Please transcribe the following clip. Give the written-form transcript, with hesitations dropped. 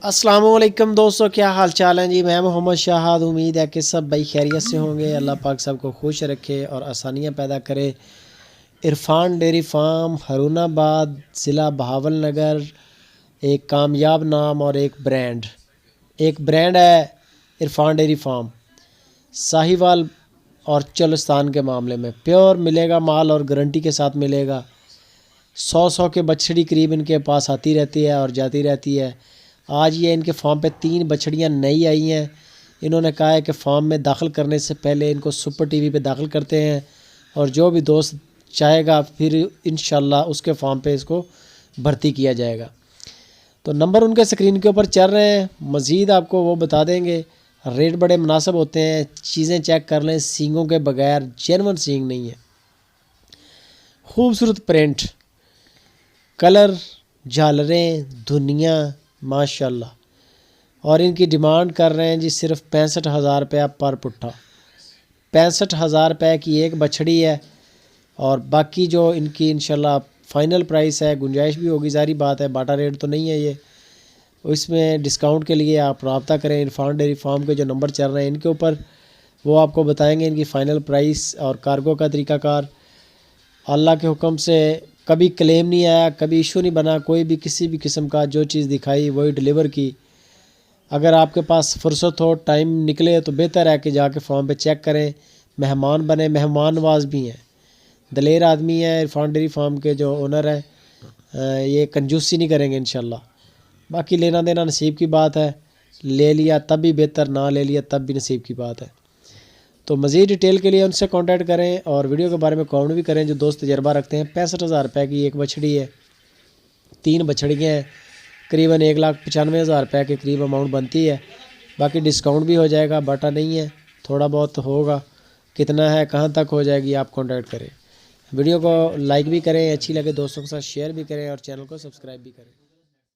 अस्सलामुअलैकुम दोस्तों, क्या हाल चाल है जी। मैं मोहम्मद शाहाद। उम्मीद है कि सब भाई खैरियत से होंगे। अल्लाह पाक सबको खुश रखे और आसानियाँ पैदा करे। इरफान डेयरी फार्म हरूनाबाद, ज़िला बहावलनगर। एक कामयाब नाम और एक ब्रांड है इरफान डेयरी फार्म। साहिवाल और चलस्तान के मामले में प्योर मिलेगा माल और गारंटी के साथ मिलेगा। 100 के बछड़ी करीब इनके पास आती रहती है और जाती रहती है। आज ये इनके फार्म पे 3 बछड़ियाँ नई आई हैं। इन्होंने कहा है कि फार्म में दाखिल करने से पहले इनको सुपर टीवी पे दाखिल करते हैं और जो भी दोस्त चाहेगा फिर इंशाल्लाह उसके फार्म पे इसको भर्ती किया जाएगा। तो नंबर उनके स्क्रीन के ऊपर चल रहे हैं, मज़ीद आपको वो बता देंगे। रेट बड़े मुनासिब होते हैं, चीज़ें चेक कर लें। सींगों के बगैर जेन्युइन सींग नहीं है। खूबसूरत प्रिंट, कलर, झालरें, धुनिया माशाल्लाह। और इनकी डिमांड कर रहे हैं जी सिर्फ 65,000 रुपया पर पुट्ठा। 65,000 रुपये की एक बछड़ी है और बाकी जो इनकी इंशाल्लाह फ़ाइनल प्राइस है। गुंजाइश भी होगी, सारी बात है, बाटा रेट तो नहीं है ये। इसमें डिस्काउंट के लिए आप रब्ता करें। इरफान डेयरी फार्म के जो नंबर चल रहे हैं इनके ऊपर, वो आपको बताएंगे इनकी फ़ाइनल प्राइस और कार्गो का तरीक़ाकार। अल्लाह के हुक्म से कभी क्लेम नहीं आया, कभी इशू नहीं बना। कोई भी किसी भी किस्म का जो चीज़ दिखाई वही डिलीवर की। अगर आपके पास फुर्सत हो, टाइम निकले तो बेहतर है कि जाके फार्म पे चेक करें, मेहमान बने। मेहमान नवाज भी हैं, दलेर आदमी है। इरफान डेयरी फार्म के जो ओनर हैं ये कंजूसी नहीं करेंगे इंशाल्लाह। बाकी लेना देना नसीब की बात है। ले लिया तब भी बेहतर, ना ले लिया तब भी नसीब की बात है। तो मज़ीद डिटेल के लिए उनसे कांटेक्ट करें और वीडियो के बारे में कमेंट भी करें जो दोस्त तजर्बा रखते हैं। 65,000 रुपये की एक बछड़ी है, 3 बछड़ियाँ हैं, करीबन 1,95,000 रुपये के करीब अमाउंट बनती है। बाकी डिस्काउंट भी हो जाएगा, बाटा नहीं है, थोड़ा बहुत होगा। कितना है, कहाँ तक हो जाएगी, आप कांटेक्ट करें। वीडियो को लाइक भी करें, अच्छी लगे दोस्तों के साथ शेयर भी करें और चैनल को सब्सक्राइब भी करें।